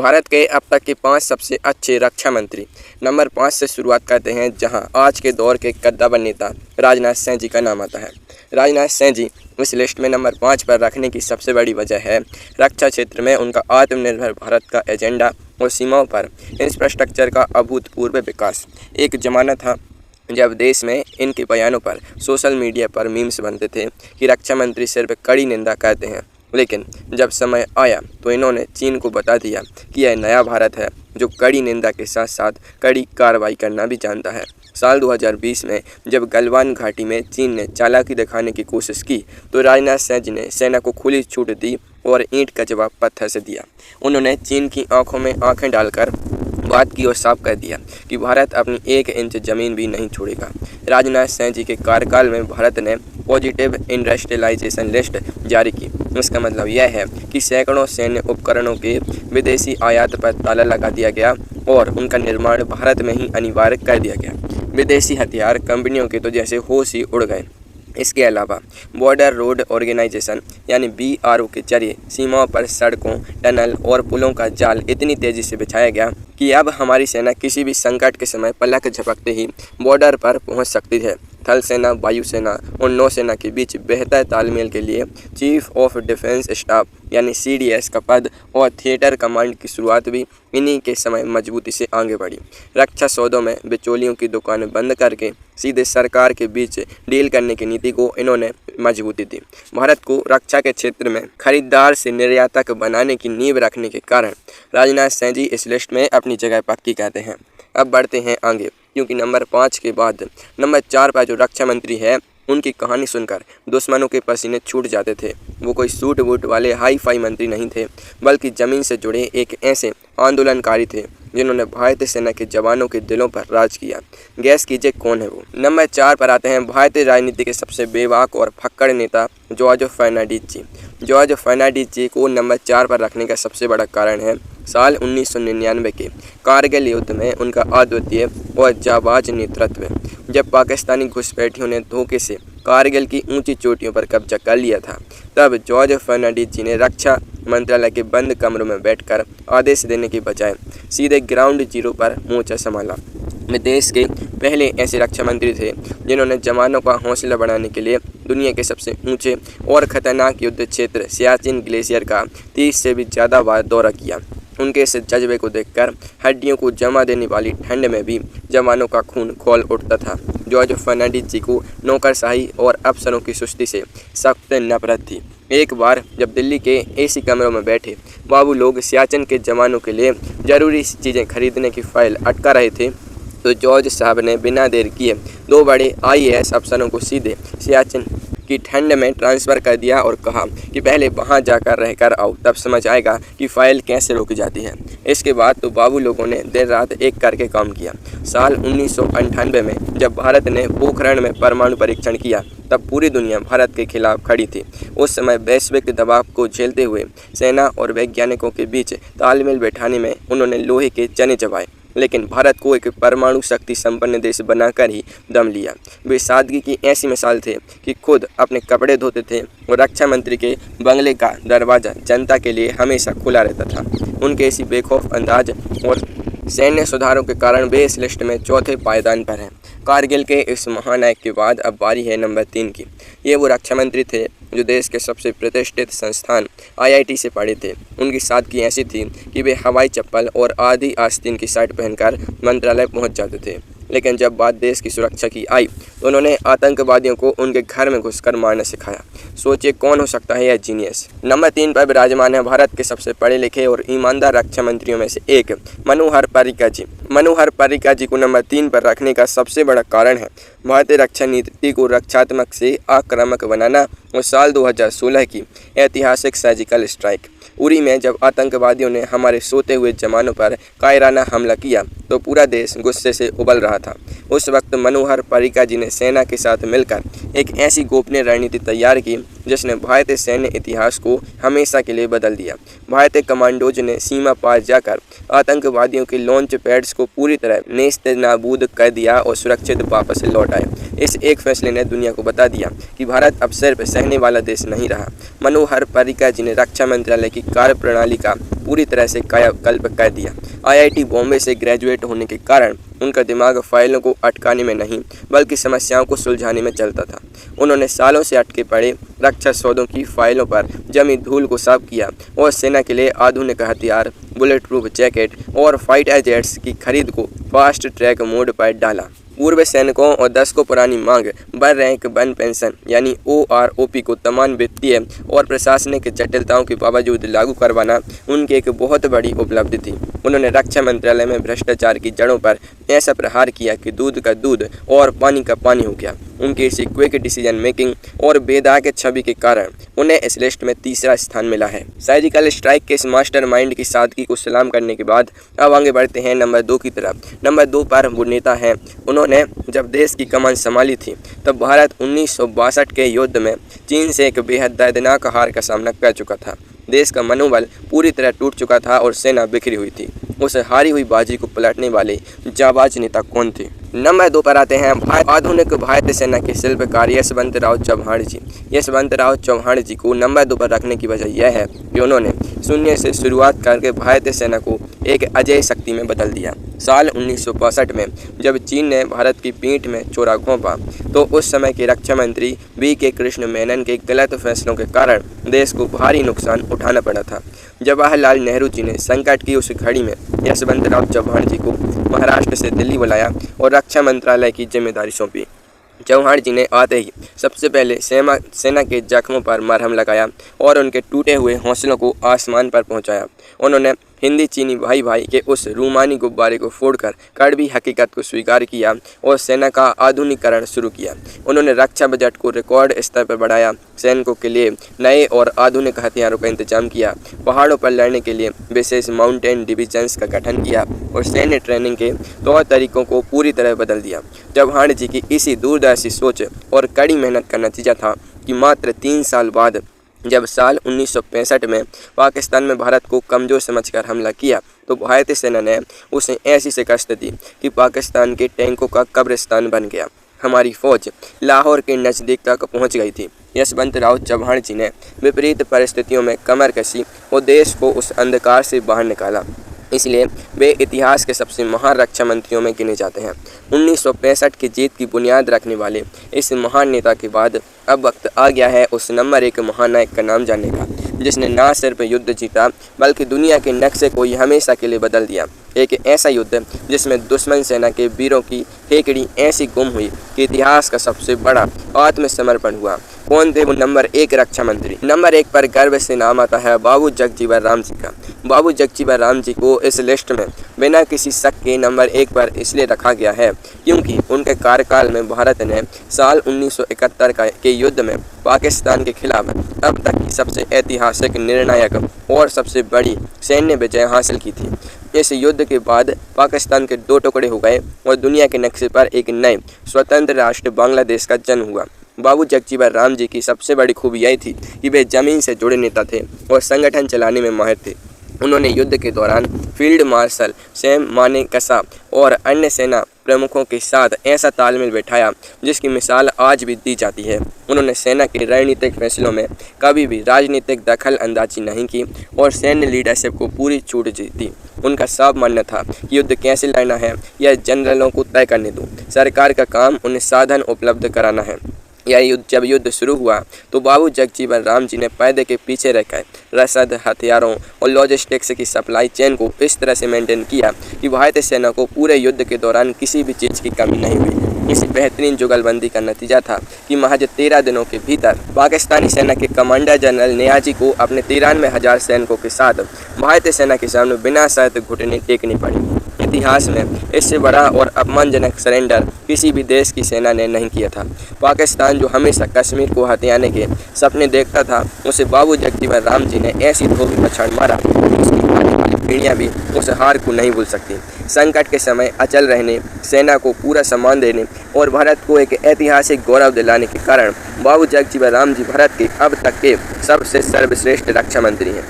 भारत के अब तक के 5 सबसे अच्छे रक्षा मंत्री। नंबर 5 से शुरुआत करते हैं, जहां आज के दौर के कद्दावर नेता राजनाथ सिंह जी का नाम आता है। राजनाथ सिंह जी इस लिस्ट में नंबर 5 पर रखने की सबसे बड़ी वजह है रक्षा क्षेत्र में उनका आत्मनिर्भर भारत का एजेंडा और सीमाओं पर इंफ्रास्ट्रक्चर का अभूतपूर्व विकास। एक ज़माना था जब देश में इनके बयानों पर सोशल मीडिया पर मीम्स बनते थे कि रक्षा मंत्री सिर्फ कड़ी निंदा करते हैं, लेकिन जब समय आया तो इन्होंने चीन को बता दिया कि यह नया भारत है जो कड़ी निंदा के साथ साथ कड़ी कार्रवाई करना भी जानता है। साल 2020 में जब गलवान घाटी में चीन ने चालाकी दिखाने की कोशिश की तो राजनाथ सिंह जी ने सेना को खुली छूट दी और ईंट का जवाब पत्थर से दिया। उन्होंने चीन की आंखों में आंखें डालकर बात की और साफ कर दिया कि भारत अपनी 1 इंच ज़मीन भी नहीं छोड़ेगा। राजनाथ सिंह जी के कार्यकाल में भारत ने पॉजिटिव इंडस्ट्रियलाइजेशन लिस्ट जारी की। इसका मतलब यह है कि सैकड़ों सैन्य उपकरणों के विदेशी आयात पर ताला लगा दिया गया और उनका निर्माण भारत में ही अनिवार्य कर दिया गया। विदेशी हथियार कंपनियों के तो जैसे होश ही उड़ गए। इसके अलावा बॉर्डर रोड ऑर्गेनाइजेशन यानी BRO के जरिए सीमाओं पर सड़कों, टनल और पुलों का जाल इतनी तेज़ी से बिछाया गया कि अब हमारी सेना किसी भी संकट के समय पलक झपकते ही बॉर्डर पर पहुंच सकती है। थल सेना, वायुसेना और नौसेना के बीच बेहतर तालमेल के लिए चीफ ऑफ डिफेंस स्टाफ यानी CDS का पद और थिएटर कमांड की शुरुआत भी इन्हीं के समय मजबूती से आगे बढ़ी। रक्षा सौदों में बिचौलियों की दुकानें बंद करके सीधे सरकार के बीच डील करने की नीति को इन्होंने मजबूती दी। भारत को रक्षा के क्षेत्र में खरीदार से निर्यातक बनाने की नींव रखने के कारण राजनाथ सिंह जी इस लिस्ट में अपनी जगह पक्की करते हैं। अब बढ़ते हैं आगे, क्योंकि नंबर 5 के बाद नंबर 4 पर जो रक्षा मंत्री है उनकी कहानी सुनकर दुश्मनों के पसीने छूट जाते थे। वो कोई सूट बूट वाले हाई फाई मंत्री नहीं थे, बल्कि ज़मीन से जुड़े एक ऐसे आंदोलनकारी थे जिन्होंने भारतीय सेना के जवानों के दिलों पर राज किया। गैस कीजिए कौन है वो। नंबर 4 पर आते हैं भारतीय राजनीति के सबसे बेबाक और फक्कड़ नेता जॉर्ज फर्नांडीज जी। जॉर्ज फर्नांडीज जी को नंबर 4 पर रखने का सबसे बड़ा कारण है साल 1999 के कारगिल युद्ध में उनका अद्वितीय और जाबाज नेतृत्व। जब पाकिस्तानी घुसपैठियों ने धोखे से कारगिल की ऊंची चोटियों पर कब्जा कर लिया था, तब जॉर्ज फर्नांडीज जी ने रक्षा मंत्रालय के बंद कमरों में बैठकर आदेश देने के बजाय सीधे ग्राउंड जीरो पर मोर्चा संभाला। वे देश के पहले ऐसे रक्षा मंत्री थे जिन्होंने जवानों का हौसला बढ़ाने के लिए दुनिया के सबसे ऊंचे और खतरनाक युद्ध क्षेत्र सियाचिन ग्लेशियर का 30 से भी ज़्यादा बार दौरा किया। उनके इस जज्बे को देखकर हड्डियों को जमा देने वाली ठंड में भी जवानों का खून खौल उठता था। जॉर्ज फर्नांडीज जी को नौकरशाही और अफसरों की सुस्ती से सख्त नफरत थी। एक बार जब दिल्ली के AC कमरों में बैठे बाबू लोग सियाचिन के जवानों के लिए ज़रूरी चीज़ें खरीदने की फाइल अटका रहे थे, तो जॉर्ज साहब ने बिना देर किए 2 बड़े IAS अफसरों को सीधे सियाचिन की ठंड में ट्रांसफ़र कर दिया और कहा कि पहले वहां जाकर रहकर आओ, तब समझ आएगा कि फ़ाइल कैसे रोकी जाती है। इसके बाद तो बाबू लोगों ने देर रात एक करके काम किया। साल 1998 में जब भारत ने पोखरण में परमाणु परीक्षण किया, तब पूरी दुनिया भारत के खिलाफ खड़ी थी। उस समय वैश्विक दबाव को झेलते हुए सेना और वैज्ञानिकों के बीच तालमेल बैठाने में उन्होंने लोहे के चने चबाए, लेकिन भारत को एक परमाणु शक्ति संपन्न देश बनाकर ही दम लिया। वे सादगी की ऐसी मिसाल थे कि खुद अपने कपड़े धोते थे और रक्षा मंत्री के बंगले का दरवाज़ा जनता के लिए हमेशा खुला रहता था। उनके इसी बेखौफ अंदाज और सैन्य सुधारों के कारण वे इस लिस्ट में चौथे पायदान पर हैं। कारगिल के इस महानायक के बाद अब बारी है नंबर 3 की। ये वो रक्षा मंत्री थे जो देश के सबसे प्रतिष्ठित संस्थान IIT से पढ़े थे। उनकी सादगी ऐसी थी कि वे हवाई चप्पल और आधी आस्तीन की शर्ट पहनकर मंत्रालय पहुंच जाते थे। लेकिन जब बात देश की सुरक्षा की आई तो उन्होंने आतंकवादियों को उनके घर में घुसकर मारना सिखाया। सोचिए कौन हो सकता है यह जीनियस। नंबर 3 पर विराजमान है भारत के सबसे पढ़े लिखे और ईमानदार रक्षा मंत्रियों में से एक मनोहर पर्रिकर जी। मनोहर पर्रिकर जी को नंबर 3 पर रखने का सबसे बड़ा कारण है भारतीय रक्षा नीति को रक्षात्मक से आक्रामक बनाना और साल 2016 की ऐतिहासिक सर्जिकल स्ट्राइक। उरी में जब आतंकवादियों ने हमारे सोते हुए जवानों पर कायराना हमला किया तो पूरा देश गुस्से से उबल रहा था। उस वक्त मनोहर पर्रिकर जी ने सेना के साथ मिलकर एक ऐसी गोपनीय रणनीति तैयार की जिसने भारतीय सैन्य इतिहास को हमेशा के लिए बदल दिया। भारतीय कमांडोज ने सीमा पार जाकर आतंकवादियों के लॉन्च पैड्स को पूरी तरह नेस्त नाबूद कर दिया और सुरक्षित वापस लौट आए। इस एक फैसले ने दुनिया को बता दिया कि भारत अब सिर्फ सहने वाला देश नहीं रहा। मनोहर पर्रिकर जी ने रक्षा मंत्रालय की कार्यप्रणाली का पूरी तरह से कायाकल्प कर दिया। IIT बॉम्बे से ग्रेजुएट होने के कारण उनका दिमाग फाइलों को अटकाने में नहीं बल्कि समस्याओं को सुलझाने में चलता था। उन्होंने सालों से अटके पड़े रक्षा सौदों की फाइलों पर जमी धूल को साफ किया और सेना के लिए आधुनिक हथियार, बुलेट प्रूफ जैकेट और फाइटर जेट्स की खरीद को फास्ट ट्रैक मोड पर डाला। पूर्व सैनिकों और दशकों पुरानी मांग बर रैंक वन पेंशन यानी OROP को तमाम वित्तीय और प्रशासनिक जटिलताओं के बावजूद लागू करवाना उनकी एक बहुत बड़ी उपलब्धि थी। उन्होंने रक्षा मंत्रालय में भ्रष्टाचार की जड़ों पर ऐसा प्रहार किया कि दूध का दूध और पानी का पानी हो गया। उनकी इसी क्विक डिसीजन मेकिंग और बेदाग छवि के कारण उन्हें इस लिस्ट में तीसरा स्थान मिला है। सर्जिकल स्ट्राइक के इस मास्टरमाइंड की सादगी को सलाम करने के बाद अब आगे बढ़ते हैं नंबर 2 की तरफ। नंबर 2 पर वो नेता हैं, उन्होंने जब देश की कमान संभाली थी तब भारत 1962 के युद्ध में चीन से एक बेहद दर्दनाक हार का सामना कर चुका था। देश का मनोबल पूरी तरह टूट चुका था और सेना बिखरी हुई थी। उस हारी हुई बाजी को पलटने वाले जाबाज नेता कौन थे? नंबर 2 पर आते हैं आधुनिक भारतीय सेना के शिल्पकार यशवंतराव चव्हाण जी। यशवंतराव चव्हाण जी को नंबर 2 पर रखने की वजह यह है कि उन्होंने शून्य से शुरुआत करके भारतीय सेना को एक अजय शक्ति में बदल दिया। साल 1962 में जब चीन ने भारत की पीठ में छुरा घोंपा तो उस समय के रक्षा मंत्री V.K. कृष्ण मेनन के गलत फैसलों के कारण देश को भारी नुकसान उठाना पड़ा था। जवाहरलाल नेहरू जी ने संकट की उस घड़ी में यशवंतराव चव्हाण जी को महाराष्ट्र से दिल्ली बुलाया और रक्षा मंत्रालय की जिम्मेदारी सौंपी। चव्हाण जी ने आते ही सबसे पहले सेना के जख्मों पर मरहम लगाया और उनके टूटे हुए हौसलों को आसमान पर पहुंचाया। उन्होंने हिंदी चीनी भाई भाई के उस रूमानी गुब्बारे को फोड़कर कड़वी हकीकत को स्वीकार किया और सेना का आधुनिकीकरण शुरू किया। उन्होंने रक्षा बजट को रिकॉर्ड स्तर पर बढ़ाया, सैनिकों के लिए नए और आधुनिक हथियारों का इंतजाम किया, पहाड़ों पर लड़ने के लिए विशेष माउंटेन डिवीजन्स का गठन किया और सैन्य ट्रेनिंग के तौर तरीकों को पूरी तरह बदल दिया। चव्हाण जी की इसी दूरदर्शी सोच और कड़ी मेहनत का नतीजा था कि मात्र 3 साल बाद जब साल 1965 में पाकिस्तान में भारत को कमज़ोर समझकर हमला किया तो भारतीय सेना ने उसे ऐसी शिकस्त दी कि पाकिस्तान के टैंकों का कब्रिस्तान बन गया। हमारी फौज लाहौर के नज़दीक तक पहुंच गई थी। यशवंतराव चव्हाण जी ने विपरीत परिस्थितियों में कमर कसी और देश को उस अंधकार से बाहर निकाला, इसलिए वे इतिहास के सबसे महान रक्षा मंत्रियों में गिने जाते हैं। 1965 की जीत की बुनियाद रखने वाले इस महान नेता के बाद अब वक्त आ गया है उस नंबर 1 महानायक का नाम जानने का, जिसने न सिर्फ युद्ध जीता बल्कि दुनिया के नक्शे को ही हमेशा के लिए बदल दिया। एक ऐसा युद्ध जिसमें दुश्मन सेना के वीरों की हेकड़ी ऐसी गुम हुई कि इतिहास का सबसे बड़ा आत्मसमर्पण हुआ। कौन थे वो नंबर 1 रक्षा मंत्री? नंबर 1 पर गर्व से नाम आता है बाबू जगजीवन राम जी का। बाबू जगजीवन राम जी को इस लिस्ट में बिना किसी शक के नंबर 1 पर इसलिए रखा गया है क्योंकि उनके कार्यकाल में भारत ने साल 1971 के युद्ध में पाकिस्तान के खिलाफ अब तक की सबसे ऐतिहासिक, निर्णायक और सबसे बड़ी सैन्य विजय हासिल की थी। इस युद्ध के बाद पाकिस्तान के 2 टुकड़े हो गए और दुनिया के नक्शे पर एक नए स्वतंत्र राष्ट्र बांग्लादेश का जन्म हुआ। बाबू जगजीवन राम जी की सबसे बड़ी खूबी यही थी कि वे जमीन से जुड़े नेता थे और संगठन चलाने में माहिर थे। उन्होंने युद्ध के दौरान फील्ड मार्शल सैम मानेकशॉ और अन्य सेना प्रमुखों के साथ ऐसा तालमेल बैठाया जिसकी मिसाल आज भी दी जाती है। उन्होंने सेना के रणनीतिक फैसलों में कभी भी राजनीतिक दखल अंदाजी नहीं की और सैन्य लीडरशिप को पूरी छूट दी। उनका साफ मानना था कि युद्ध कैसे लड़ना है यह जनरलों को तय करने दो, सरकार का काम उन्हें साधन उपलब्ध कराना है। जब युद्ध शुरू हुआ तो बाबू जगजीवन राम जी ने पर्दे के पीछे रहकर रसद, हथियारों और लॉजिस्टिक्स की सप्लाई चेन को इस तरह से मेंटेन किया कि भारतीय सेना को पूरे युद्ध के दौरान किसी भी चीज़ की कमी नहीं हुई। इसी बेहतरीन जुगलबंदी का नतीजा था कि महज 13 दिनों के भीतर पाकिस्तानी सेना के कमांडर जनरल नियाजी को अपने 93,000 सैनिकों के साथ भारतीय सेना के सामने बिना शर्त घुटने टेकने पड़ी। इतिहास में इससे बड़ा और अपमानजनक सरेंडर किसी भी देश की सेना ने नहीं किया था। पाकिस्तान जो हमेशा कश्मीर को हथियाने के सपने देखता था, उसे बाबू जगजीवन राम जी ने ऐसी धोबी पछाड़ मारा उसकी आने वाली पीढ़ियाँ भी उस हार को नहीं भूल सकती। संकट के समय अचल रहने, सेना को पूरा सम्मान देने और भारत को एक ऐतिहासिक गौरव दिलाने के कारण बाबू जगजीवन राम जी भारत के अब तक के सबसे सर्वश्रेष्ठ रक्षा मंत्री हैं।